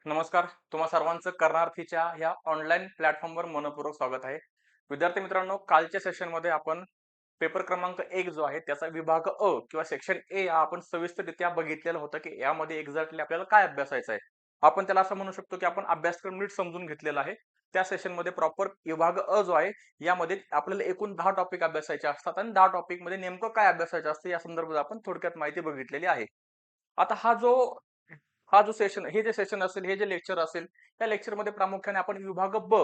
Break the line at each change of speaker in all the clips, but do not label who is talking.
नमस्कार. तुम्हा सर्वांचं कर्णार्थीच्या या ऑनलाईन प्लॅटफॉर्मवर मनःपूर्वक स्वागत आहे. विद्यार्थी मित्रांनो, कालच्या सेशनमध्ये आपण पेपर क्रमांक 1 जो आहे त्याचा विभाग अ किंवा सेक्शन ए हा आपण सविस्तररित्या बघितलेलं होतं, की यामध्ये एक्झॅक्टली आपल्याला काय अभ्यासायचं आहे. आपण त्याला असं म्हणू शकतो, की आपण अभ्यासक्रम नीट समजून घेतलेला आहे. त्या सेशनमध्ये प्रॉपर विभाग अ जो आहे यामध्ये आपल्याला एकूण 10 टॉपिक अभ्यासायचे असतात आणि 10 टॉपिकमध्ये नेमकं काय अभ्यासायचं असतं या संदर्भात आपण थोडक्यात माहिती बघितलेली आहे. आता हा जो सेशन हे जे सेशन असेल, हे जे लेक्चर असेल, त्या लेक्चरमध्ये प्रामुख्याने आपण विभाग ब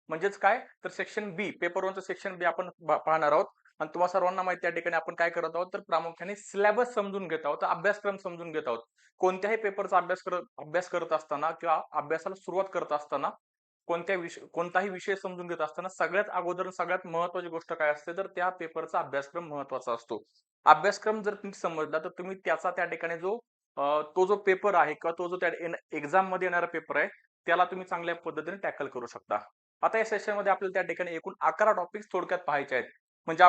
म्हणजेच काय तर सेक्शन बी पेपर 1चं सेक्शन बी आपण पाहणार आहोत. आणि तुम्हा सर्वांना माहिती त्या ठिकाणी आपण काय करत आहोत तर प्रामुख्याने सिलेबस समजून घेत आहोत, अभ्यासक्रम समजून घेत आहोत. कोणत्याही पेपरचा अभ्यास करत असताना किंवा अभ्यासाला सुरुवात करत असताना कोणताही विषय समजून घेत असताना सगळ्यात अगोदर सगळ्यात महत्त्वाची गोष्ट काय असते तर त्या पेपरचा अभ्यासक्रम महत्त्वाचा असतो. अभ्यासक्रम जर तुम्ही समजला तर तुम्ही त्याचा त्या ठिकाणी तो जो पेपर आहे किंवा तो जो त्या एक्झाम मध्ये येणारा पेपर आहे त्याला तुम्ही चांगल्या पद्धतीने टॅकल करू शकता. आता या सेशनमध्ये आपल्याला त्या ठिकाणी एकूण 11 टॉपिक्स थोडक्यात पाहायचे आहेत. म्हणजे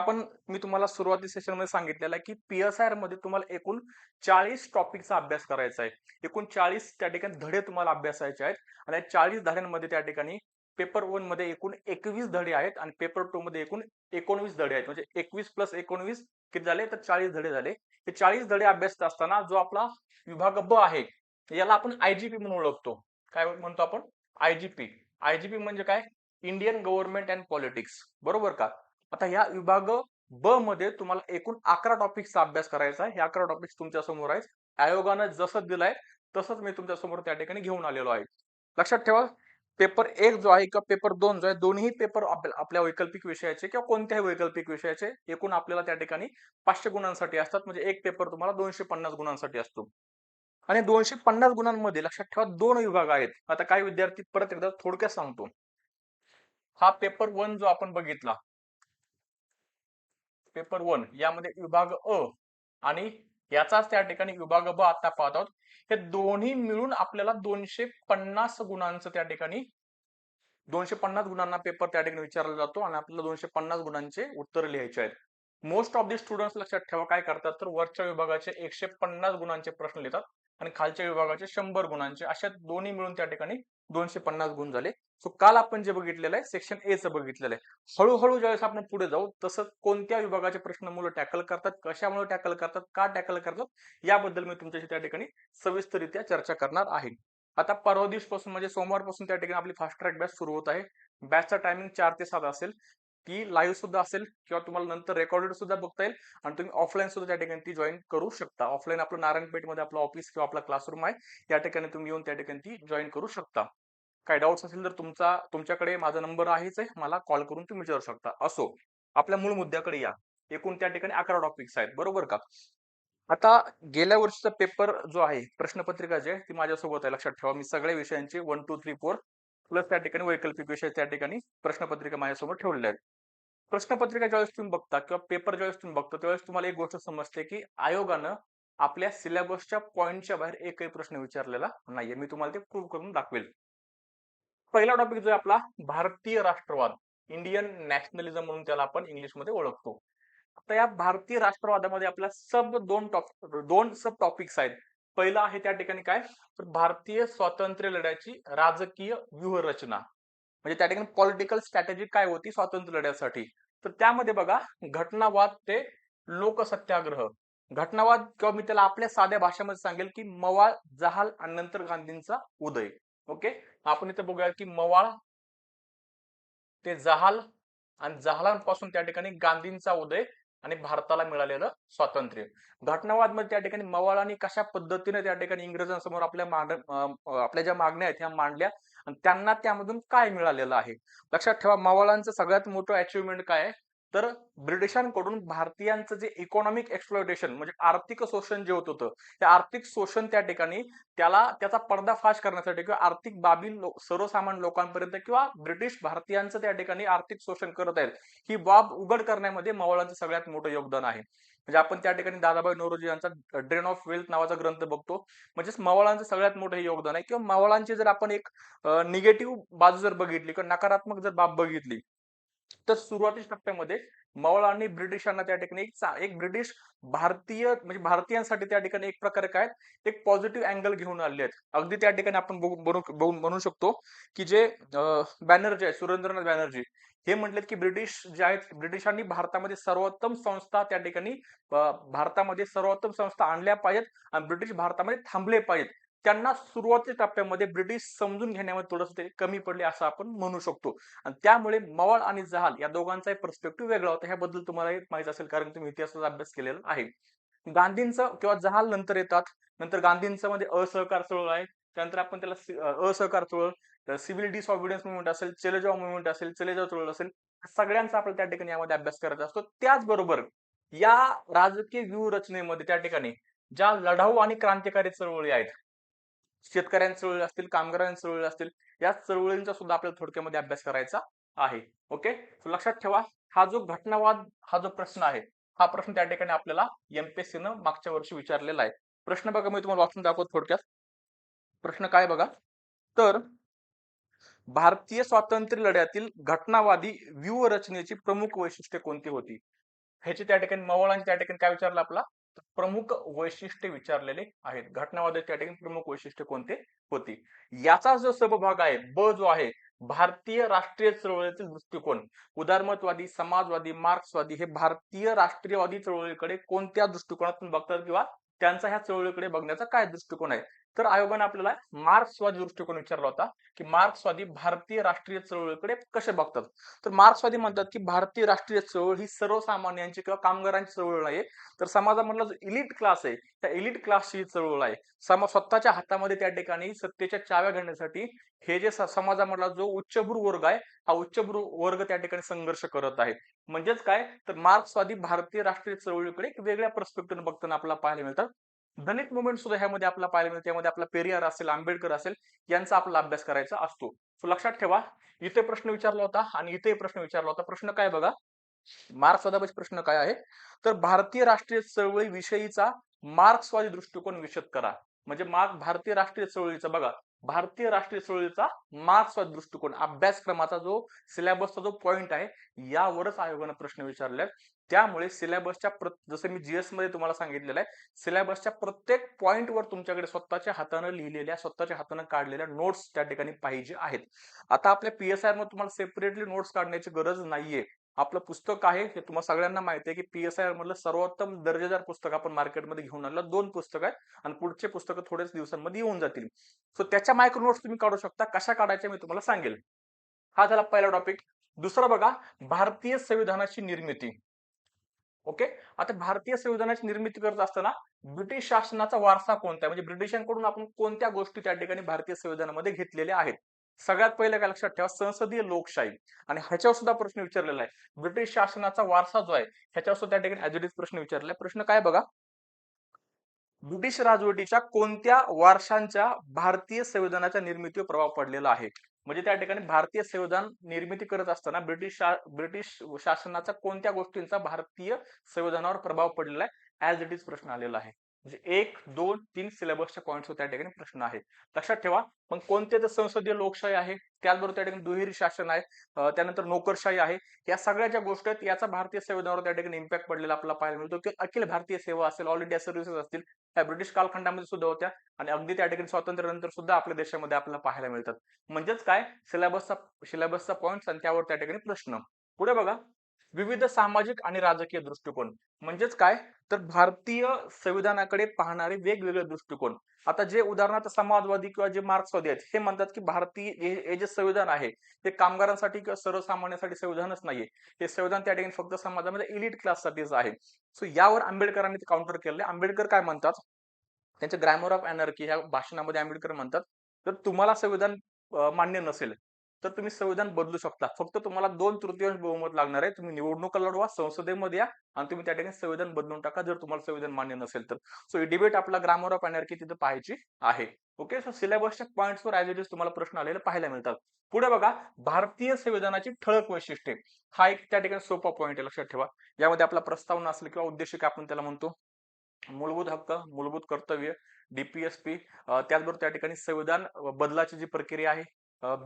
मी तुम्हाला सुरुवाती सेशनमध्ये सांगितलेलं आहे, की पी-एस-आय-आर मध्ये तुम्हाला एकूण 40 टॉपिकचा अभ्यास करायचा आहे. एकूण 40 त्या ठिकाणी धडे तुम्हाला अभ्यासायचे आहेत आणि या 40 धड्यांमध्ये त्या ठिकाणी पेपर 1 मध्ये एकूण 21 धडे आहेत आणि पेपर 2 मध्ये एकूण 19 धडे आहेत. म्हणजे 21 + 19 किती झाले तर 40 धडे झाले. हे 40 धडे अभ्यासत असताना जो आपला विभाग ब आहे याला आपण आयजीपी म्हणून ओळखतो. काय म्हणतो आपण? आयजीपी. आयजीपी म्हणजे काय? Indian government and politics. बरोबर का? आता ह्या विभाग ब मध्ये तुम्हाला एकूण 11 टॉपिक्सचा अभ्यास करायचा आहे. हे 11 टॉपिक्स तुमच्या समोर आहेत. आयोगानं जसं दिलंय तसंच मी तुमच्या समोर त्या ठिकाणी घेऊन आलेलो आहे. लक्षात ठेवा, पेपर 1 जो आहे किंवा पेपर 2 जो आहे दोन्ही पेपर आपल्या वैकल्पिक विषयाचे किंवा कोणत्याही वैकल्पिक विषयाचे एकूण आपल्याला त्या ठिकाणी 500 गुणांसाठी असतात. म्हणजे एक पेपर तुम्हाला 250 गुणांसाठी असतो. आणि 250 गुणांमध्ये लक्षात ठेवा 2 विभाग आहेत. आता काही विद्यार्थी परत एकदा थोडक्यात सांगतो. हा पेपर 1 जो आपण बघितला, पेपर 1 यामध्ये विभाग अ आणि याचाच त्या ठिकाणी विभाग ब आता पाहत आहोत. हे दोन्ही मिळून आपल्याला 250 गुणांचं त्या ठिकाणी 250 गुणांना पेपर त्या ठिकाणी विचारला जातो आणि आपल्याला 250 गुणांचे उत्तर लिहायचे आहेत. मोस्ट ऑफ द स्टुडंट्स लक्षात ठेवा काय करतात तर वरच्या विभागाचे 150 गुणांचे प्रश्न लिहितात आणि खालच्या विभागाचे 100 गुणांचे अशा दोन्ही मिळून त्या ठिकाणी 250 गुण झाले. सो काल आपण जे बघितलेलं आहे सेक्शन ए चं बघितलेलं आहे. हळूहळू ज्यावेळेस आपण पुढे जाऊ तसं कोणत्या विभागाचे प्रश्न मुलं टॅकल करतात, कशामुळे टॅकल करतात, का टॅकल करतात याबद्दल मी तुमच्याशी त्या ठिकाणी सविस्तररित्या चर्चा करणार आहे. आता परवा दिवसपासून म्हणजे सोमवारपासून त्या ठिकाणी आपली फास्ट ट्रॅक बॅच सुरू होत आहे. बॅचचा टायमिंग 4 ते 7 असेल. ती लाईव्ह सुद्धा असेल किंवा तुम्हाला नंतर रेकॉर्डेड सुद्धा बघता येईल आणि तुम्ही ऑफलाईन सुद्धा त्या ठिकाणी ती जॉईन करू शकता. ऑफलाईन आपलं नारायणपेठमध्ये आपलं ऑफिस किंवा आपला क्लासरूम आहे. या ठिकाणी तुम्ही येऊन त्या ठिकाणी ती जॉईन करू शकता. काही डाऊट्स असेल तर तुमच्याकडे माझा नंबर आहेच आहे. मला कॉल करून तुम्ही विचारू शकता. असो, आपल्या मूळ मुद्द्याकडे या. एकूण त्या ठिकाणी 11 टॉपिक्स आहेत. बरोबर का? आता गेल्या वर्षीचा पेपर जो आहे, प्रश्नपत्रिका जी आहे ती माझ्यासोबत आहे. लक्षात ठेवा, मी सगळ्या विषयांची 1, 2, 3, 4 प्लस त्या ठिकाणी वैकल्पिक विषय त्या ठिकाणी प्रश्नपत्रिका माझ्यासमोर ठेवलेल्या आहेत. प्रश्नपत्रिका ज्यावेळेस तुम्ही बघता किंवा पेपर ज्यावेळेस तुम्ही बघता त्यावेळेस तुम्हाला एक गोष्ट समजते, की आयोगानं आपल्या सिलेबसच्या पॉइंटच्या बाहेर एकही प्रश्न विचारलेला नाहीये. मी तुम्हाला ते प्रूव्ह करून दाखवेल. पहिला टॉपिक जो आहे आपला भारतीय राष्ट्रवाद, इंडियन नॅशनलिझम म्हणून त्याला आपण इंग्लिशमध्ये ओळखतो. आता या भारतीय राष्ट्रवादामध्ये आपल्या दोन सब टॉपिक्स आहेत. पहिला आहे त्या ठिकाणी काय तर भारतीय स्वातंत्र्य लढ्याची राजकीय व्यूहरचना. म्हणजे त्या ठिकाणी पॉलिटिकल स्ट्रॅटेजी काय होती स्वातंत्र्य लढ्यासाठी. तर त्यामध्ये बघा, घटनावाद ते लोकसत्याग्रह. घटनावाद किंवा मी त्याला आपल्या साध्या भाषेमध्ये सांगेल की मवाळ, जहाल आणि नंतर गांधींचा उदय. ओके, आपण इथे बघूया की मवाळ ते जहाल आणि जहालांपासून त्या ठिकाणी गांधींचा उदय आणि भारताला मिळालेलं स्वातंत्र्य. घटनावाद मध्ये त्या ठिकाणी मवाळांनी कशा पद्धतीने त्या ठिकाणी इंग्रजांसमोर आपल्या ज्या मागण्या आहेत ह्या मांडल्या आणि त्यांना त्यामधून काय मिळालेलं आहे. लक्षात ठेवा, मवाळांचं सगळ्यात मोठं अचिव्हमेंट काय आहे तर ब्रिटिशांकडून भारतीयांचं जे इकॉनॉमिक एक्सप्लॉयटेशन म्हणजे आर्थिक शोषण जे होत होतं, ते आर्थिक शोषण त्या ठिकाणी त्याचा पर्दाफाश करण्यासाठी किंवा आर्थिक बाबी सर्वसामान्य लोकांपर्यंत किंवा ब्रिटिश भारतीयांचं त्या ठिकाणी आर्थिक शोषण करत आहेत ही बाब उघड करण्यामध्ये मवाळांचं सगळ्यात मोठं योगदान आहे. म्हणजे आपण त्या ठिकाणी दादाभाई नौरोजी यांचा ड्रेन ऑफ वेल्थ नावाचा ग्रंथ बघतो. म्हणजेच मवाळांचं सगळ्यात मोठं हे योगदान आहे किंवा मवाळांची जर आपण एक निगेटिव्ह बाजू जर बघितली किंवा नकारात्मक जर बाब बघितली तर सुरुवातीच्या टप्प्यामध्ये मवाळ आणि ब्रिटिशांना त्या ठिकाणी एक ब्रिटिश भारतीय म्हणजे भारतीयांसाठी त्या ठिकाणी एक प्रकारे काय एक पॉझिटिव्ह अँगल घेऊन आले आहेत. अगदी त्या ठिकाणी आपण म्हणू शकतो की जे बॅनर्जी आहे सुरेंद्रनाथ बॅनर्जी हे म्हटलेत की ब्रिटिश जे आहेत ब्रिटिशांनी भारतामध्ये सर्वोत्तम संस्था त्या ठिकाणी भारतामध्ये सर्वोत्तम संस्था आणल्या पाहिजेत आणि ब्रिटिश भारतामध्ये थांबले पाहिजेत. त्यांना सुरुवातीच्या टप्प्यामध्ये ब्रिटिश समजून घेण्यामध्ये थोडंसं ते कमी पडले असं आपण म्हणू शकतो आणि त्यामुळे मवाळ आणि जहाल या दोघांचाही पर्स्पेक्टिव्ह वेगळा होता. ह्याबद्दल तुम्हाला माहित असेल कारण तुम्ही इतिहासाचा अभ्यास केलेला आहे. गांधींचं किंवा जहाल नंतर येतात. नंतर गांधींचं मध्ये असहकार चळवळ आहे. त्यानंतर आपण त्याला असहकार चळवळ, सिव्हिल डिसऑबिडियन्स मुवमेंट असेल, चले जाव मुवमेंट असेल, चले जाव चळवळ असेल, सगळ्यांचा आपण त्या ठिकाणी यामध्ये अभ्यास करत असतो. त्याचबरोबर या राजकीय व्यूहरचनेमध्ये त्या ठिकाणी ज्या लढाऊ आणि क्रांतिकारी चळवळी आहेत, शेतकऱ्यांच्या चळवळी असतील, कामगारांच्या चळवळी असतील, या चळवळींचा सुद्धा आपल्याला थोडक्यामध्ये अभ्यास करायचा आहे. ओके, लक्षात ठेवा हा जो घटनावाद हा जो प्रश्न आहे हा प्रश्न त्या ठिकाणी आपल्याला एमपीएससी न मागच्या वर्षी विचारलेला आहे. प्रश्न बघा मी तुम्हाला वाचून दाखवतो थोडक्यात. प्रश्न काय बघा तर भारतीय स्वातंत्र्य लढ्यातील घटनावादी व्यूहरचनेची प्रमुख वैशिष्ट्ये कोणती होती? ह्याची त्या ठिकाणी मवाळांची त्या ठिकाणी काय विचारलं आपला प्रमुख वैशिष्ट्ये विचारलेले आहेत. घटनावादी त्या ठिकाणी प्रमुख वैशिष्ट्ये कोणते होती? याचा जो सबभाग आहे ब जो आहे भारतीय राष्ट्रीय चळवळीतील दृष्टिकोन उदारमतवादी समाजवादी मार्क्सवादी हे भारतीय राष्ट्रीयवादी चळवळीकडे कोणत्या दृष्टिकोनातून बघतात किंवा त्यांचा ह्या चळवळीकडे बघण्याचा काय दृष्टिकोन आहे? तर आयोगाने आपल्याला मार्क्सवादी दृष्टिकोन विचारला होता की मार्क्सवादी भारतीय राष्ट्रीय चळवळीकडे कसे बघतात. तर मार्क्सवादी म्हणतात की भारतीय राष्ट्रीय चळवळ ही सर्वसामान्यांची किंवा कामगारांची चळवळ नाही तर समाजामधला जो इलिट क्लास आहे त्या इलिट क्लासची चळवळ आहे. स्वतःच्या हातामध्ये त्या ठिकाणी सत्तेच्या चाव्या घेण्यासाठी हे जे समाजामधला जो उच्चभ्रू वर्ग आहे हा उच्चभ्रू वर्ग त्या ठिकाणी संघर्ष करत आहे. म्हणजेच काय तर मार्क्सवादी भारतीय राष्ट्रीय चळवळीकडे एक वेगळ्या पर्स्पेक्टिव्ह बघताना आपल्याला पाहायला मिळतात. दलित मुवमेंट सुद्धा ह्यामध्ये आपल्याला पाहायला मिळते. त्यामध्ये आपला पेरियार असेल आंबेडकर असेल यांचा आपला अभ्यास करायचा असतो. सो लक्षात ठेवा इथे प्रश्न विचारला होता आणि इथे प्रश्न विचारला होता. प्रश्न काय बघा मार्क्सवादाबाबत प्रश्न काय आहे तर भारतीय राष्ट्रीय चळवळी विषयीचा मार्क्सवादी दृष्टिकोन विशद करा. म्हणजे भारतीय राष्ट्रीय चळवळीचा बघा भारतीय राष्ट्रीय चळवळीचा मार्क्सवादी दृष्टिकोन अभ्यासक्रमाचा जो सिलेबसचा जो पॉइंट आहे यावरच आयोगाने प्रश्न विचारले. त्यामुळे सिलेबसच्या जसं मी जीएस मध्ये तुम्हाला सांगितलेलं आहे सिलेबसच्या प्रत्येक पॉइंटवर तुमच्याकडे स्वतःच्या हाताने लिहिलेल्या स्वतःच्या हाताने काढलेल्या नोट्स त्या ठिकाणी पाहिजे आहेत. आता आपल्या पीएसआय मध्ये तुम्हाला सेपरेटली नोट्स काढण्याची गरज नाहीये. आपलं पुस्तक आहे हे तुम्हाला सगळ्यांना माहिती आहे की पीएसआय मधलं सर्वोत्तम दर्जेदार पुस्तक आपण मार्केटमध्ये घेऊन आलं 2 पुस्तक आहेत आणि पुढचे पुस्तकं थोड्याच दिवसांमध्ये येऊन जातील. सो त्याच्या मायक्रो नोट्स तुम्ही काढू शकता. कशा काढायच्या मी तुम्हाला सांगेल. हा झाला पहिला टॉपिक. दुसरा बघा भारतीय संविधानाची निर्मिती. ओके, आता भारतीय संविधानाची निर्मिती करत असताना ब्रिटिश शासनाचा वारसा कोणता आहे म्हणजे ब्रिटिशांकडून आपण कोणत्या गोष्टी त्या ठिकाणी भारतीय संविधानामध्ये घेतलेल्या आहेत. सगळ्यात पहिले काय लक्षात ठेवा संसदीय लोकशाही आणि ह्याच्यावर सुद्धा प्रश्न विचारलेला आहे. ब्रिटिश शासनाचा वारसा जो आहे ह्याच्यावर सुद्धा त्या ठिकाणी ऍज इट इज प्रश्न विचारलेला आहे. प्रश्न काय बघा ब्रिटिश राजवटीच्या कोणत्या वारशांच्या भारतीय संविधानाच्या निर्मितीवर प्रभाव पडलेला आहे. म्हणजे त्या ठिकाणी भारतीय संविधान निर्मिती करत असताना ब्रिटिश शासनाच्या कोणत्या गोष्टींचा भारतीय संविधानावर प्रभाव पडलेला आहे ऍज इट इज प्रश्न आलेला आहे. म्हणजे 1, 2, 3 सिलेबसच्या पॉईंट्स त्या ठिकाणी प्रश्न आहे. लक्षात ठेवा मग कोणते तर संसदीय लोकशाही आहे त्याचबरोबर त्या ठिकाणी दुहेरी शासन आहे त्यानंतर नोकरशाही आहे. या सगळ्या ज्या गोष्टी आहेत याचा भारतीय संविधानावर त्या ठिकाणी इम्पॅक्ट पडलेला आपल्याला पाहायला मिळतो की अखिल भारतीय सेवा असेल ऑल इंडिया सर्व्हिसेस असतील त्या ब्रिटिश कालखंडामध्ये सुद्धा होत्या आणि अगदी त्या ठिकाणी स्वातंत्र्यानंतर सुद्धा आपल्या देशामध्ये आपल्याला पाहायला मिळतात. म्हणजेच काय सिलेबसचा पॉइंट आणि त्यावर त्या ठिकाणी प्रश्न. पुढे बघा विविध सामाजिक आणि राजकीय दृष्टिकोन म्हणजेच काय तर भारतीय संविधानाकडे पाहणारे वेगवेगळे दृष्टिकोन. आता जे उदाहरणार्थ समाजवादी किंवा जे मार्क्सवादी आहेत हे म्हणतात की भारतीय हे जे संविधान आहे ते कामगारांसाठी किंवा सर्वसामान्यांसाठी संविधानच नाहीये. हे संविधान त्या ठिकाणी फक्त समाजामध्ये इलिट क्लाससाठीच आहे. सो यावर आंबेडकरांनी काउंटर केले. आंबेडकर काय म्हणतात त्यांच्या ग्रॅमर ऑफ अनर्की ह्या भाषणामध्ये आंबेडकर म्हणतात जर तुम्हाला संविधान मान्य नसेल तर तुम्ही संविधान बदलू शकता. फक्त तुम्हाला 2/3 बहुमत लागणार आहे. तुम्ही निवडणुका लढवा संसदेमध्ये या आणि तुम्ही त्या ठिकाणी संविधान बदलून टाका जर तुम्हाला संविधान मान्य नसेल तर. सो ही डिबेट आपला ग्रामर ऑफ अनर्की तिथे पाहायची आहे. ओके, सो सिलेबसच्या पॉइंट्सवर ऍज इट इज तुम्हाला प्रश्न आलेले पाहायला मिळतात. पुढे बघा भारतीय संविधानाची ठळक वैशिष्ट्ये. हा एक त्या ठिकाणी सोपा पॉइंट आहे लक्षात ठेवा. यामध्ये आपला प्रस्तावना असेल किंवा उद्देशिका आपण त्याला म्हणतो. मूलभूत हक्क मूलभूत कर्तव्य डीपीएसपी त्याचबरोबर त्या ठिकाणी संविधान बदलाची जी प्रक्रिया आहे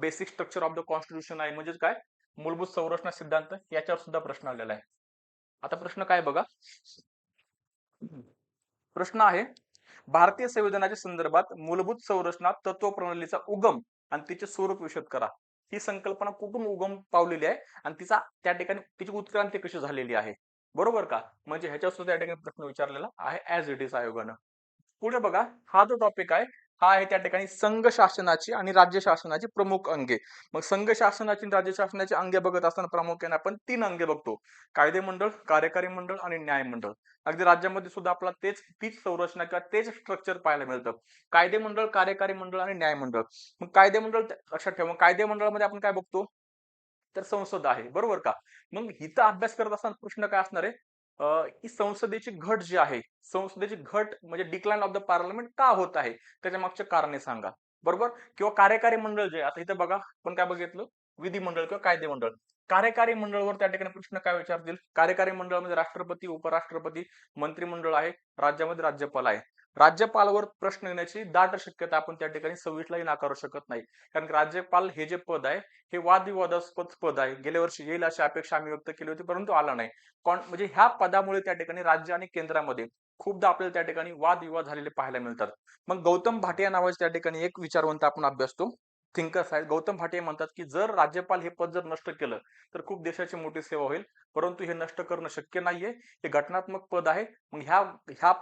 basic structure of the constitution आहे म्हणजेच काय मूलभूत संरचना सिद्धांत याच्यावर सुद्धा प्रश्न आलेला आहे. आता प्रश्न काय बघा, प्रश्न आहे भारतीय संविधानाच्या संदर्भात मूलभूत संरचना तत्व प्रणालीचा उगम आणि तिचे स्वरूप विशद करा. ही संकल्पना कुठून उगम पावलेली आहे आणि तिचा त्या ठिकाणी तिची उत्क्रांती कशी झालेली आहे, बरोबर का? म्हणजे ह्याच्यावर सुद्धा त्या ठिकाणी प्रश्न विचारलेला आहे ऍज इट इज आयोगानं. पुढे बघा, हा जो टॉपिक आहे हा आहे त्या ठिकाणी संघ शासनाची आणि राज्य शासनाची प्रमुख अंगे. मग संघ शासनाची आणि राज्य शासनाची अंगे बघत असताना प्रामुख्याने आपण 3 अंगे बघतो: कायदे मंडळ, कार्यकारी मंडळ आणि न्याय मंडळ. अगदी राज्यामध्ये सुद्धा आपल्याला तीच संरचना किंवा तेच स्ट्रक्चर पाहायला मिळतं: कायदे मंडळ, कार्यकारी मंडळ आणि न्याय मंडळ. मग कायदे मंडळ लक्षात ठेवा, कायदे मंडळामध्ये आपण काय बघतो, तर संसद आहे, बरोबर का? मग हिचा अभ्यास करत असताना प्रश्न काय असणार आहे, की संसदेची घट जी आहे, संसदेची घट म्हणजे डिक्लाइन ऑफ द पार्लमेंट का होत आहे, त्याच्या मागचे कारणे सांगा, बरोबर? किंवा कार्यकारी मंडळ जे, आता इथे बघा आपण काय बघितलं, विधिमंडळ किंवा कायदे मंडळ. कार्यकारी मंडळावर त्या ठिकाणी प्रश्न काय विचारतील, कार्यकारी मंडळामध्ये राष्ट्रपती, उपराष्ट्रपती, मंत्रिमंडळ आहे, राज्यामध्ये राज्यपाल आहे. राज्यपालावर प्रश्न येण्याची दाट शक्यता आपण त्या ठिकाणी 26लाही नाकारू शकत नाही, कारण राज्यपाल हे जे पद आहे हे वादविवादास्पद पद आहे. गेल्या वर्षी येईल अशी अपेक्षा आम्ही व्यक्त केली होती, परंतु आला नाही. म्हणजे ह्या पदामुळे त्या ठिकाणी राज्य आणि केंद्रामध्ये खूपदा आपल्याला त्या ठिकाणी वादविवाद झालेले पाहायला मिळतात. मग गौतम भाटिया नावाचे त्या ठिकाणी एक विचारवंत आपण अभ्यासतो, थिंकर्स आहेत. गौतम भाटिया म्हणतात की जर राज्यपाल हे पद जर नष्ट केलं तर खूप देशाची मोठी सेवा होईल, परंतु हे नष्ट करणं शक्य नाहीये, हे घटनात्मक पद आहे. मग ह्या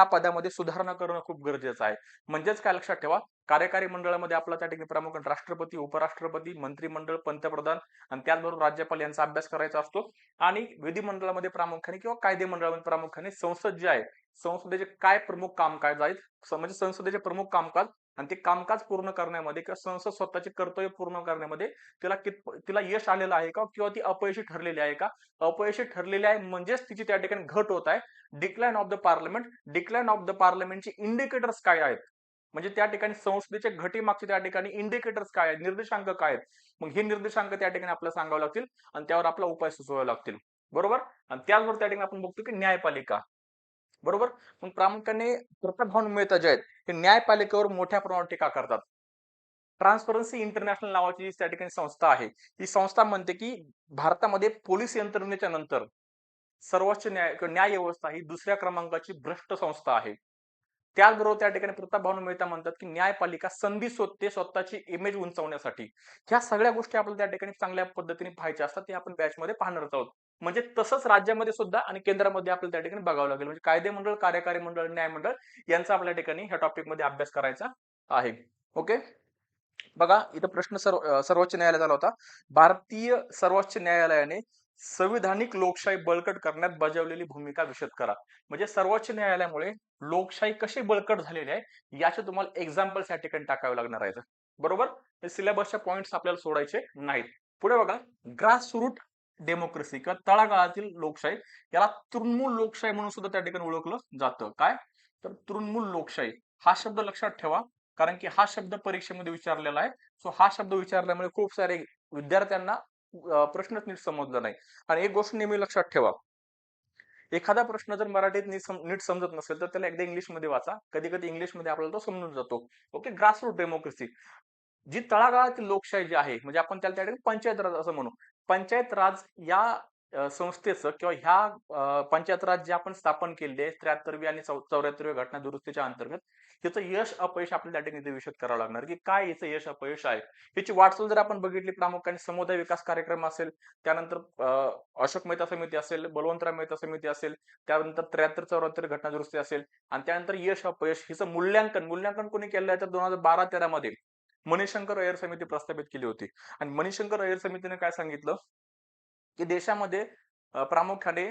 पदामध्ये सुधारणा करणं खूप गरजेचं आहे. म्हणजेच काय, लक्षात ठेवा, कार्यकारी मंडळामध्ये आपला त्या ठिकाणी प्रामुख्याने राष्ट्रपती, उपराष्ट्रपती, मंत्रिमंडळ, पंतप्रधान आणि त्याचबरोबर राज्यपाल यांचा अभ्यास करायचा असतो. आणि विधिमंडळामध्ये प्रामुख्याने किंवा कायदे मंडळामध्ये प्रामुख्याने संसद जे आहे, संसदेचे काय प्रमुख कामकाज आहेत, म्हणजे संसदेचे प्रमुख कामकाज आणि ते कामकाज पूर्ण करण्यामध्ये किंवा संसद स्वतःचे कर्तव्य पूर्ण करण्यामध्ये तिला यश आलेलं आहे का, किंवा ती अपयशी ठरलेली आहे का? अपयशी ठरलेली आहे म्हणजेच तिची त्या ठिकाणी घट होत आहे. Decline of the parliament, decline of the पार्लमेंटचे इंडिकेटर्स काय आहेत, म्हणजे त्या ठिकाणी संसदेच्या घटीमागचे त्या ठिकाणी इंडिकेटर्स काय आहेत, निर्देशांक काय आहेत. मग हे निर्देशांक त्या ठिकाणी आपल्याला सांगावे लागतील आणि त्यावर आपला उपाय सुचवावे लागतील, बरोबर? आणि त्याचबरोबर त्या ठिकाणी आपण बघतो की न्यायपालिका, बरोबर? मग प्रामुख्याने प्रतापभाऊ मेहता जे आहेत हे न्यायपालिकेवर मोठ्या प्रमाणात टीका करतात. ट्रान्सपरन्सी इंटरनॅशनल नावाची जी त्या ठिकाणी संस्था आहे, ही संस्था म्हणते की भारतामध्ये पोलीस यंत्रणेच्या नंतर सर्वोच्च न्याय व्यवस्था ही दुसऱ्या क्रमांकाची भ्रष्ट संस्था आहे. त्याचबरोबर त्या ठिकाणी प्रतापभाऊ मेहता म्हणतात की न्यायपालिका संधी शोधते स्वतःची इमेज उंचावण्यासाठी. ह्या सगळ्या गोष्टी आपल्याला त्या ठिकाणी चांगल्या पद्धतीने पाहायच्या असतात, ते आपण बॅच मध्ये पाहणार आहोत. म्हणजे तसंच राज्यामध्ये सुद्धा आणि केंद्रामध्ये आपल्याला त्या ठिकाणी बघावं लागेल. म्हणजे कायदे मंडळ, कार्यकारी मंडळ, न्याय मंडळ यांचा आपल्या ठिकाणी ह्या टॉपिक मध्ये अभ्यास करायचा आहे. ओके, बघा इथं प्रश्न सर्वोच्च न्यायालय झाला होता. भारतीय सर्वोच्च न्यायालयाने संविधानिक लोकशाही बळकट करण्यात बजावलेली भूमिका विशद करा. म्हणजे सर्वोच्च न्यायालयामुळे लोकशाही कशी बळकट झालेली आहे याचे तुम्हाला एक्झाम्पल्स या ठिकाणी टाकावे लागणार आहेत, बरोबर? हे सिलेबसच्या पॉइंट्स आपल्याला सोडायचे नाहीत. पुढे बघा, ग्रास रूट डेमोक्रेसी किंवा तळागाळातील लोकशाही, याला तृणमूल लोकशाही म्हणून सुद्धा त्या ठिकाणी ओळखलं जातं. काय, तर तृणमूल लोकशाही हा शब्द लक्षात ठेवा, कारण की हा शब्द परीक्षेमध्ये विचारलेला आहे. सो हा शब्द विचारल्यामुळे खूप सारे विद्यार्थ्यांना प्रश्नच नीट समजला नाही. आणि एक गोष्ट नेहमी लक्षात ठेवा, एखादा प्रश्न जर मराठीत नीट समजत नसेल तर त्याला एकदा इंग्लिशमध्ये वाचा, कधी कधी इंग्लिशमध्ये आपल्याला तो समजून जातो. ओके, ग्रासरूट डेमोक्रेसी, जी तळागाळातील लोकशाही जी आहे, म्हणजे आपण त्याला त्या ठिकाणी पंचायत राज असं म्हणू. पंचायत राज या संस्थेचं किंवा ह्या पंचायत राज जे आपण स्थापन केले 73वी आणि 74व्या घटना दुरुस्तीच्या अंतर्गत, त्याचं यश अपयश आपल्याला त्या ठिकाणी विशद करावं लागणार की काय याचं यश अपयश आहे. याची वाटचाल जर आपण बघितली, प्रामुख्याने समुदाय विकास कार्यक्रम असेल, त्यानंतर अशोक मेहता समिती असेल, बळवंतराव मेहता समिती असेल, त्यानंतर 73-74 घटना दुरुस्ती असेल, आणि त्यानंतर यश अपयश हिचं मूल्यांकन कोणी केलं आहे, तर 2012-13 मध्ये मणिशंकर अय्यर समिती प्रस्थापित केली होती. आणि मणिशंकर अय्यर समितीने काय सांगितलं की देशामध्ये प्रामुख्याने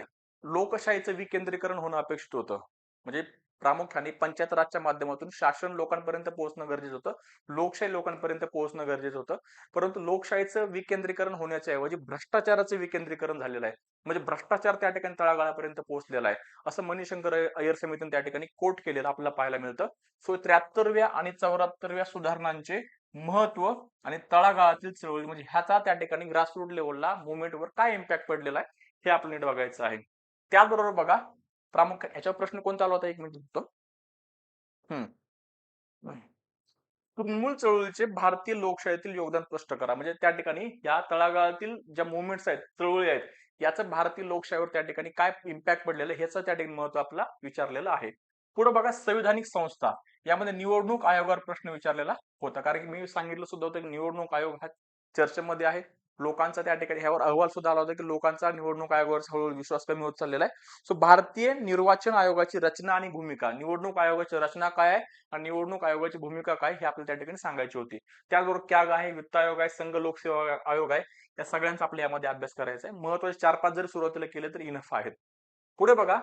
लोकशाहीचं विकेंद्रीकरण होणं अपेक्षित होतं. म्हणजे प्रामुख्याने पंचायत राजच्या माध्यमातून शासन लोकांपर्यंत पोहोचणं गरजेचं होतं, लोकशाही लोकांपर्यंत पोहोचणं गरजेचं होतं. परंतु लोकशाहीचं विकेंद्रीकरण होण्याच्या ऐवजी भ्रष्टाचाराचं विकेंद्रीकरण झालेलं आहे. म्हणजे भ्रष्टाचार त्या ठिकाणी तळागाळापर्यंत पोहोचलेला आहे, असं मणिशंकर अय्यर समितीने त्या ठिकाणी कोट केलेलं आपल्याला पाहायला मिळतं. सो 73व्या आणि 74व्या सुधारणांचे महत्व आणि तळागाळातील चळवळी, म्हणजे ह्याचा त्या ठिकाणी ग्रासरूट लेवलला मुवमेंटवर काय इम्पॅक्ट पडलेला आहे हे आपल्याला नीट बघायचं आहे. त्याचबरोबर बघा, प्रामुख्याने याच्यावर प्रश्न कोणता आला होता, एक मिनिट बघतो. तृणमूल चळवळीचे भारतीय लोकशाहीतील योगदान स्पष्ट करा. म्हणजे त्या ठिकाणी या तळागाळातील ज्या मुवमेंट्स आहेत, चळवळी आहेत, याचं भारतीय लोकशाहीवर त्या ठिकाणी काय इम्पॅक्ट पडलेलं ह्याचं त्या ठिकाणी महत्व आपला विचारलेलं आहे. पुढे बघा संविधानिक संस्था, यामध्ये निवडणूक आयोगावर प्रश्न विचारलेला होता, कारण की मी सांगितलं सुद्धा होतं की निवडणूक आयोग हा चर्चेमध्ये आहे. लोकांचा त्या ठिकाणी ह्यावर अहवाल सुद्धा आला होता की लोकांचा निवडणूक आयोगावर हळूहळू विश्वास कमी होत चाललेला आहे. सो भारतीय निर्वाचन आयोगाची रचना आणि भूमिका, निवडणूक आयोगाची रचना काय आहे आणि निवडणूक आयोगाची भूमिका काय हे आपल्याला त्या ठिकाणी सांगायची होती. त्याचबरोबर कॅग आहे, वित्त आयोग आहे, संघ लोकसेवा आयोग आहे, या सगळ्यांचा आपल्या यामध्ये अभ्यास करायचा आहे. महत्वाचे 4-5 जरी सुरुवातीला केले तर इनफ आहेत. पुढे बघा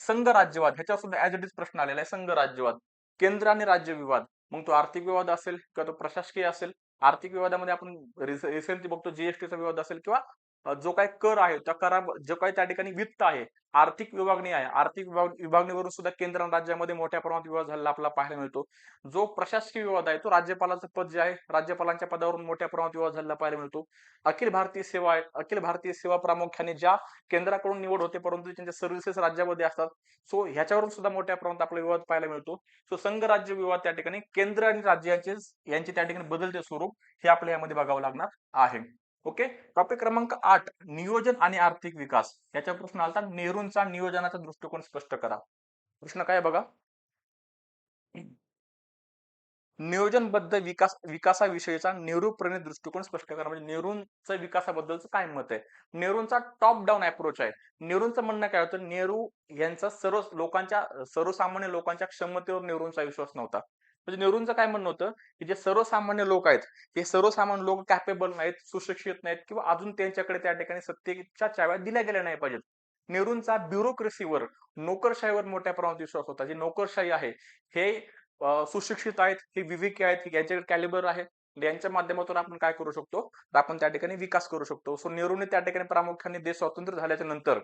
संघ राज्यवाद, ह्याच्यावर सुद्धा ऍज इट इज प्रश्न आलेला आहे. संघ राज्यवाद, केंद्र आणि राज्य विवाद, मग तो आर्थिक विवाद असेल किंवा तो प्रशासकीय असेल. आर्थिक विवादामध्ये आपण रिसेंटली बघतो जीएसटीचा विवाद असेल किंवा जो काही कर आहे त्या करा, जो काही त्या ठिकाणी वित्त आहे, आर्थिक विभागणी आहे, आर्थिक विभागणीवरून सुद्धा केंद्र आणि राज्यामध्ये मोठ्या प्रमाणात विवाद झालेला आपल्याला पाहायला मिळतो. जो प्रशासकीय विवाद आहे तो राज्यपालाचं पद जे आहे, राज्यपालांच्या पदावरून मोठ्या प्रमाणात विवाद झालेला पाहायला मिळतो. अखिल भारतीय सेवा आहे, अखिल भारतीय सेवा प्रामुख्याने ज्या केंद्राकडून निवड होते परंतु त्यांच्या सर्व्हिसेस राज्यामध्ये असतात. सो ह्याच्यावरून सुद्धा मोठ्या प्रमाणात आपला विवाद पाहायला मिळतो. सो संघ राज्य विवाद त्या ठिकाणी केंद्र आणि राज्यांचे यांचे त्या ठिकाणी बदलते स्वरूप हे आपल्या यामध्ये बघावं लागणार आहे. ओके. टॉपिक क्रमांक 8, नियोजन आणि आर्थिक विकास. याचा प्रश्न आलता, नेहरूंचा नियोजनाचा दृष्टिकोन स्पष्ट करा. प्रश्न काय बघा, नियोजनबद्ध विकासाविषयीचा नेहरू प्रणित दृष्टिकोन स्पष्ट करा. म्हणजे नेहरूंचा विकासाबद्दलचं काय मत आहे. नेहरूंचा टॉप डाऊन अप्रोच आहे. नेहरूंचं म्हणणं काय होतं, नेहरू यांचा सर्वसामान्य लोकांच्या क्षमतेवर नेहरूंचा विश्वास नव्हता. म्हणजे नेहरूंचं काय म्हणणं होतं की जे सर्वसामान्य लोक आहेत, हे सर्वसामान्य लोक कॅपेबल नाहीत, सुशिक्षित नाहीत किंवा अजून त्यांच्याकडे त्या ठिकाणी सत्तेच्या चाव्या दिल्या गेल्या नाही पाहिजेत. नेहरूंचा ब्युरोक्रेसीवर, नोकरशाहीवर मोठ्या प्रमाणात विश्वास होता. जी नोकरशाही आहे हे सुशिक्षित आहेत, हे विवेकी आहेत, यांच्याकडे कॅलिबर आहे, यांच्या माध्यमातून आपण काय करू शकतो, तर आपण त्या ठिकाणी विकास करू शकतो. सो नेहरूने त्या ठिकाणी प्रामुख्याने देश स्वतंत्र झाल्याच्या नंतर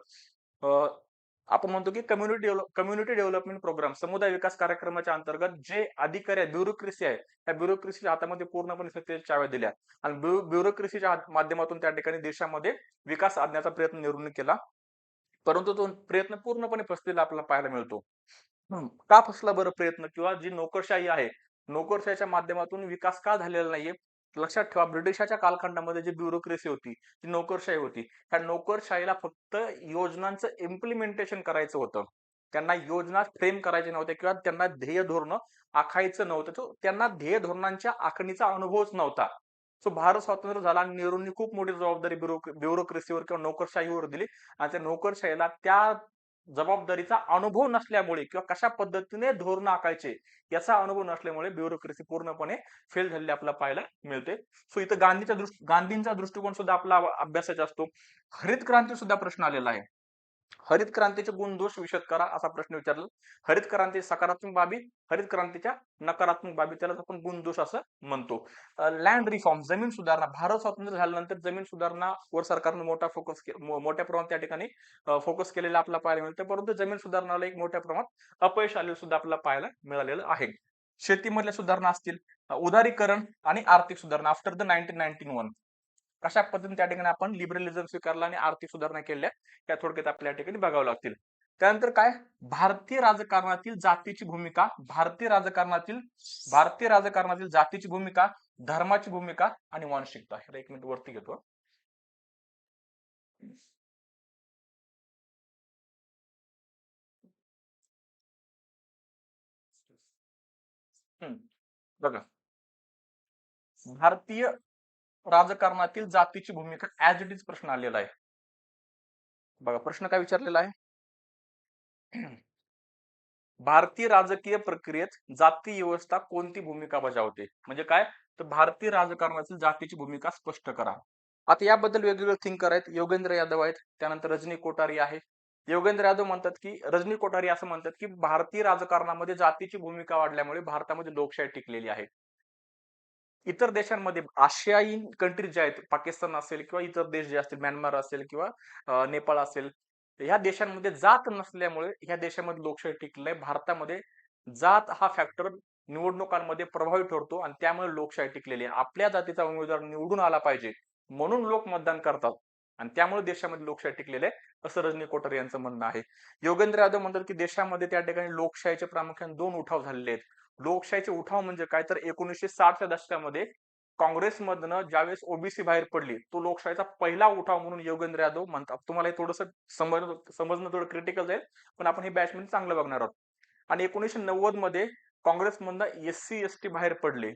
आपण म्हणतो की कम्युनिटी डेव्हलपमेंट प्रोग्राम, समुदाय विकास कार्यक्रमाच्या अंतर्गत जे अधिकारी आहे, ब्युरोक्रेसी आहे, त्या ब्युरोक्रेसीच्या हातामध्ये पूर्णपणे सत्तेच्या चाव्या दिल्या आणि ब्युरोक्रेसीच्या माध्यमातून त्या ठिकाणी देशामध्ये विकास आणण्याचा प्रयत्न नेहरूंनी केला. परंतु तो प्रयत्न पूर्णपणे फसलेला आपल्याला पाहायला मिळतो. का फसला बरं प्रयत्न, किंवा जी नोकरशाही आहे, नोकरशाहीच्या माध्यमातून विकास का झालेला नाहीये. लक्षात ठेवा, ब्रिटिशाच्या कालखंडामध्ये जी ब्युरोक्रेसी होती, जी नोकरशाही होती, त्या नोकरशाहीला फक्त योजनांचं इम्प्लिमेंटेशन करायचं होतं. त्यांना योजना फ्रेम करायच्या नव्हत्या किंवा त्यांना ध्येय धोरण आखायचं नव्हतं. त्यांना ध्येय धोरणांच्या आखणीचा अनुभवच नव्हता. सो भारत स्वतंत्र झाला आणि नेहरूंनी खूप मोठी जबाबदारी ब्युरोक्रेसीवर किंवा नोकरशाहीवर दिली आणि त्या नोकरशाहीला त्या जबाबदारीचा अनुभव नसल्यामुळे किंवा कशा पद्धतीने धोरण आखायचे याचा अनुभव नसल्यामुळे ब्युरोक्रेसी पूर्णपणे फेल झालेली आपल्याला पाहायला मिळते. सो इथं गांधींचा दृष्टिकोन सुद्धा आपला अभ्यासाचा असतो. हरित क्रांती सुद्धा प्रश्न आलेला आहे. हरित क्रांतीचे गुणदोष विशद करा असा प्रश्न विचारला. हरित क्रांती सकारात्मक बाबी, हरित क्रांतीच्या नकारात्मक बाबी, त्याला आपण गुणदोष असं म्हणतो. लँड रिफॉर्म, जमीन सुधारणा. भारत स्वतंत्र झाल्यानंतर जमीन सुधारणा वर सरकारनं मोठ्या प्रमाणात त्या ठिकाणी फोकस केलेला आपल्याला पाहायला मिळतं. परंतु जमीन सुधारणाला एक मोठ्या प्रमाणात अपयश आलेलं सुद्धा आपल्याला पाहायला मिळालेलं आहे. शेतीमधल्या सुधारणा असतील, उदारीकरण आणि आर्थिक सुधारणा आफ्टर द 1991, कशा पद्धतीने त्या ठिकाणी आपण लिबरलिझम स्वीकारला आणि आर्थिक सुधारणा केल्या, त्या थोडक्यात आपल्या ठिकाणी बघावं लागतील. त्यानंतर काय, भारतीय राजकारणातील जातीची भूमिका, भारतीय राजकारणातील जातीची भूमिका, धर्माची भूमिका आणि वांशिकता. ह्याला 1 मिनिट वरती घेतो. बघा, भारतीय राजकारणातील जातीची भूमिका ऍज इट इज प्रश्न आलेला आहे. बघा प्रश्न काय विचारलेला आहे, भारतीय राजकीय प्रक्रियेत जाती व्यवस्था कोणती भूमिका बजावते. म्हणजे काय, तर भारतीय राजकारणातील जातीची भूमिका स्पष्ट करा. आता याबद्दल वेगवेगळे थिंकर आहेत. योगेंद्र यादव आहेत, त्यानंतर रजनी कोठारी आहे. योगेंद्र यादव म्हणतात की, रजनी कोठारी असं म्हणतात की भारतीय राजकारणामध्ये जातीची भूमिका वाढल्यामुळे भारतामध्ये लोकशाही टिकलेली आहे. इतर देशांमध्ये आशियाई कंट्रीज जे आहेत, पाकिस्तान असेल किंवा इतर देश जे असतील, म्यानमार असेल किंवा नेपाळ असेल, ह्या देशांमध्ये जात नसल्यामुळे ह्या देशामध्ये लोकशाही टिकलेली आहे. भारतामध्ये जात हा फॅक्टर निवडणुकांमध्ये प्रभावी ठरतो आणि त्यामुळे लोकशाही टिकलेली आहे. आपल्या जातीचा उमेदवार निवडून आला पाहिजे म्हणून लोक मतदान करतात आणि त्यामुळे देशामध्ये लोकशाही टिकलेली आहे, असं रजनी कोठारी यांचं म्हणणं आहे. योगेंद्र यादव म्हणतात की देशामध्ये त्या ठिकाणी लोकशाहीचे प्रामुख्याने 2 उठाव झालेले आहेत. लोकशाहीचे उठाव म्हणजे काय, तर 1960च्या दशकामध्ये काँग्रेसमधनं ज्यावेळेस ओबीसी बाहेर पडली, तो लोकशाहीचा पहिला उठाव म्हणून योगेंद्र यादव म्हणतात. तुम्हाला हे थोडंसं समजणं थोडं क्रिटिकल जाईल, पण आपण हे बॅचमध्ये चांगलं बघणार आहोत. आणि 1990 मध्ये काँग्रेसमधनं एससी एसटी बाहेर पडले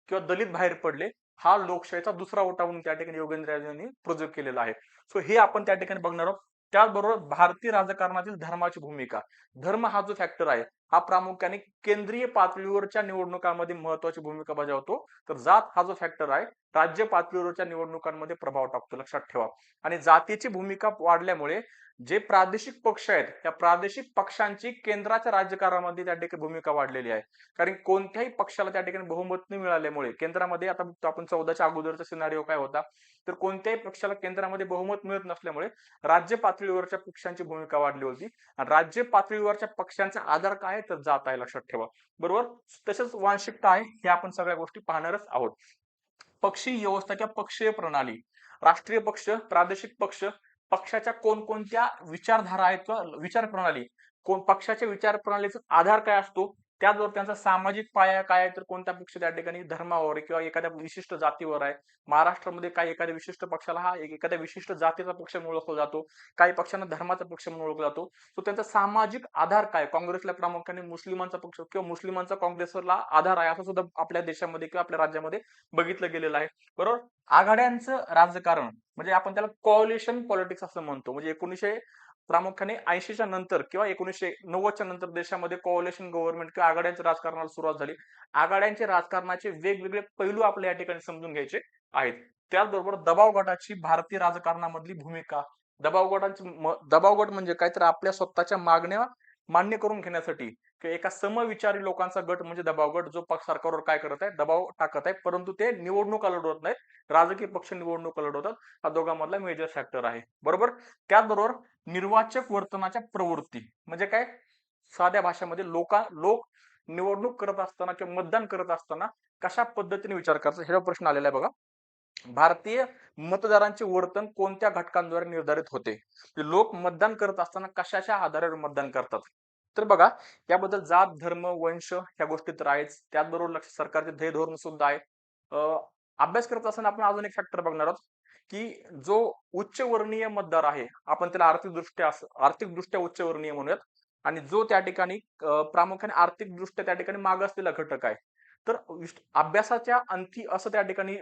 किंवा दलित बाहेर पडले, हा लोकशाहीचा दुसरा उठाव म्हणून त्या ठिकाणी योगेंद्र यादव यांनी प्रोजेक्ट केलेला आहे. सो हे आपण त्या ठिकाणी बघणार आहोत. त्याचबरोबर भारतीय राजकारणातील धर्माची भूमिका, धर्म हा जो फॅक्टर आहे हा प्रामुख्याने केंद्रीय पातळीवरच्या निवडणुकांमध्ये महत्वाची भूमिका बजावतो. तर जात हा जो फॅक्टर आहे राज्य पातळीवरच्या निवडणुकांमध्ये प्रभाव टाकतो, लक्षात ठेवा. आणि जातीची भूमिका वाढल्यामुळे जे प्रादेशिक पक्ष आहेत त्या प्रादेशिक पक्षांची केंद्राच्या राजकारणामध्ये त्या ठिकाणी भूमिका वाढलेली आहे. कारण कोणत्याही पक्षाला त्या ठिकाणी बहुमत न मिळाल्यामुळे केंद्रामध्ये, आता बघतो आपण 14च्या अगोदरचा सिनारिओ काय होता, तर कोणत्याही पक्षाला केंद्रामध्ये बहुमत मिळत नसल्यामुळे राज्य पातळीवरच्या पक्षांची भूमिका वाढली होती. आणि राज्य पातळीवरच्या पक्षांचा आधार काय आहे, तर जात आहे, लक्षात ठेवा. बरोबर. तसंच वांशिकता आहे, हे आपण सगळ्या गोष्टी पाहणारच आहोत. पक्षी व्यवस्था किंवा पक्षीय प्रणाली, राष्ट्रीय पक्ष, प्रादेशिक पक्ष, पक्षाच्या कोणकोणत्या विचारधारा आहेत किंवा विचार प्रणाली, कोण पक्षाच्या विचार प्रणालीचा आधार काय असतो, त्याचबरोबर त्यांचा सामाजिक पाया काय आहे, तर कोणता पक्ष त्या ठिकाणी धर्मावर किंवा एखाद्या विशिष्ट जातीवर आहे. महाराष्ट्रामध्ये काही एखाद्या विशिष्ट पक्षाला हा एखाद्या विशिष्ट जातीचा पक्ष म्हणून ओळखला जातो, काही पक्षांना धर्माचा पक्ष म्हणून ओळखला जातो. तो त्यांचा सामाजिक आधार काय, काँग्रेसला प्रामुख्याने मुस्लिमांचा पक्ष किंवा मुस्लिमांचा काँग्रेसला आधार आहे, असं सुद्धा आपल्या देशामध्ये किंवा आपल्या राज्यामध्ये बघितलं गेलेलं आहे. बरोबर. आघाड्यांचं राजकारण म्हणजे आपण त्याला कोअलिशन पॉलिटिक्स असं म्हणतो. म्हणजे प्रामुख्याने 80च्या नंतर किंवा 1990च्या नंतर देशामध्ये कोअलिशन गव्हर्नमेंट किंवा आघाड्यांच्या राजकारणाला सुरुवात झाली. आघाड्यांचे राजकारणाचे वेगवेगळे पैलू आपल्या या ठिकाणी समजून घ्यायचे आहेत. त्याचबरोबर दबाव गटाची भारतीय राजकारणामधली भूमिका. दबाव गट म्हणजे काय, तर आपल्या स्वतःच्या मागण्या मान्य करून घेण्यासाठी किंवा एका समविचारी लोकांचा गट म्हणजे दबाव गट, जो सरकारवर काय करत आहे, दबाव टाकत आहे, परंतु ते निवडणुका लढवत नाहीत, राजकीय पक्ष निवडणुका लढवतात. हा दोघांमधला मेजर फॅक्टर आहे. बरोबर. त्याचबरोबर निर्वाचक वर्तनाच्या प्रवृत्ती म्हणजे काय, साध्या भाषेमध्ये लोक निवडणूक करत असताना किंवा मतदान करत असताना कशा पद्धतीने विचार करतात, ह्याचा प्रश्न आलेला आहे बघा. भारतीय मतदारांचे वर्तन कोणत्या घटकांद्वारे निर्धारित होते, लोक मतदान करत असताना कशाच्या आधारावर मतदान करतात. तर बघा, याबद्दल जात, धर्म, वंश ह्या गोष्टी तर आहेच. त्याचबरोबर लक्ष सरकारचे ध्येय धोरण सुद्धा आहे. अभ्यास करत असताना आपण अजून एक फॅक्टर बघणार आहोत की जो उच्चवर्णीय मतदार आहे, आपण त्याला आर्थिकदृष्ट्या उच्चवर्णीय म्हणूयात, आणि जो त्या ठिकाणी प्रामुख्याने आर्थिकदृष्ट्या त्या ठिकाणी मागासलेला घटक आहे. तर अभ्यासाच्या अंती असं त्या ठिकाणी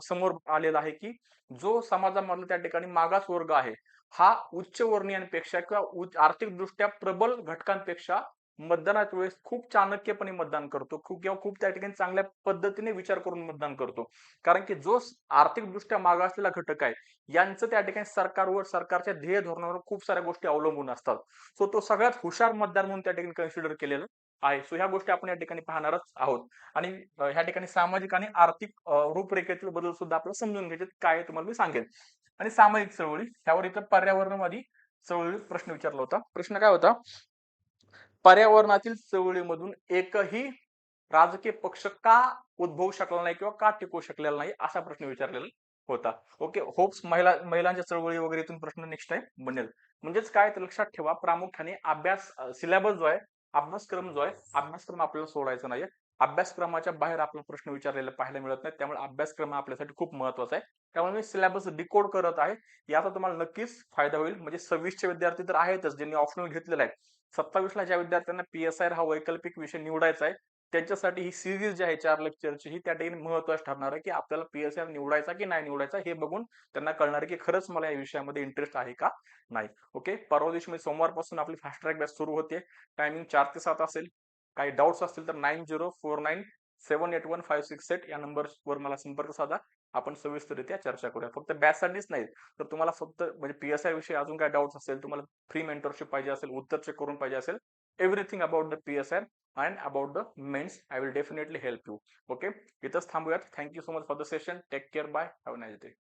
समोर आलेलं आहे की जो समाजामधला त्या ठिकाणी मागास वर्ग आहे, हा उच्चवर्णीयांपेक्षा किंवा आर्थिकदृष्ट्या प्रबल घटकांपेक्षा मतदानाच्या वेळेस खूप चाणक्यपणे मतदान करतो, खूप त्या ठिकाणी चांगल्या पद्धतीने विचार करून मतदान करतो. कारण की जो आर्थिकदृष्ट्या मागासलेला घटक आहे, यांचं त्या ठिकाणी सरकारच्या ध्येय धोरणावर खूप साऱ्या गोष्टी अवलंबून असतात. सो तो सगळ्यात हुशार मतदार म्हणून त्या ठिकाणी कन्सिडर केलेलं आहे. सो ह्या गोष्टी आपण या ठिकाणी पाहणारच आहोत. आणि ह्या ठिकाणी सामाजिक आणि आर्थिक रूपरेखेतील बदल सुद्धा आपल्याला समजून घ्यायचे, काय तुम्हाला मी सांगेन. आणि सामाजिक चळवळी, ह्यावर इथं पर्यावरणामध्ये चळवळी प्रश्न विचारला होता. प्रश्न काय होता, पर्यावरणातील चळवळीमधून एकही राजकीय पक्ष का उद्भवू शकला नाही किंवा का टिकू शकलेला नाही, असा प्रश्न विचारलेला होता. ओके. होप्स महिलांच्या चळवळी वगैरे इथून प्रश्न नेक्स्ट टाइम बनेल. म्हणजेच काय, तर लक्षात ठेवा, प्रामुख्याने सिलेबस जो आहे, अभ्यासक्रम आपल्याला सोडायचा नाहीये. अभ्यासक्रमाच्या बाहेर आपल्याला प्रश्न विचारलेले पाहायला मिळत नाही, त्यामुळे अभ्यासक्रम आपल्यासाठी खूप महत्वाचा आहे. त्यामुळे मी सिलेबस डिकोड करत आहे. याचा तुम्हाला नक्कीच फायदा होईल. म्हणजे 26चे विद्यार्थी तर आहेतच ज्यांनी ऑप्शनल घेतलेला आहे. 27ला ज्या विद्यार्थ्यांना PSI हा वैकल्पिक विषय निवडायचा आहे, त्यांच्यासाठी ही सिरीज जी आहे 4 लेक्चरची, ही त्या ठिकाणी महत्वाची ठरणार आहे की आपल्याला PSI निवडायचा की नाही निवडायचा, हे बघून त्यांना कळणार आहे की खरंच मला या विषयामध्ये इंटरेस्ट आहे का नाही. ओके. परवा दिवशी म्हणजे सोमवारपासून आपली फास्ट ट्रॅक बॅच सुरू होते. टायमिंग 4 ते 7 असेल. काही डाऊट्स असतील तर 9049781568 या नंबरवर मला संपर्क साधा. आपण सविस्तररित्या चर्चा करूया. फक्त बॅचसाठीच नाही, तर तुम्हाला फक्त म्हणजे PSI विषयी अजून काय डाऊट्स असेल, तुम्हाला फ्री मेंटरशिप पाहिजे असेल, उत्तर चेक करून पाहिजे असेल, everything about the PSI and about the mains, I will definitely help you. Okay. इथंच थांबूयात. Thank you so much for the session. Take care. Bye. Have a nice day.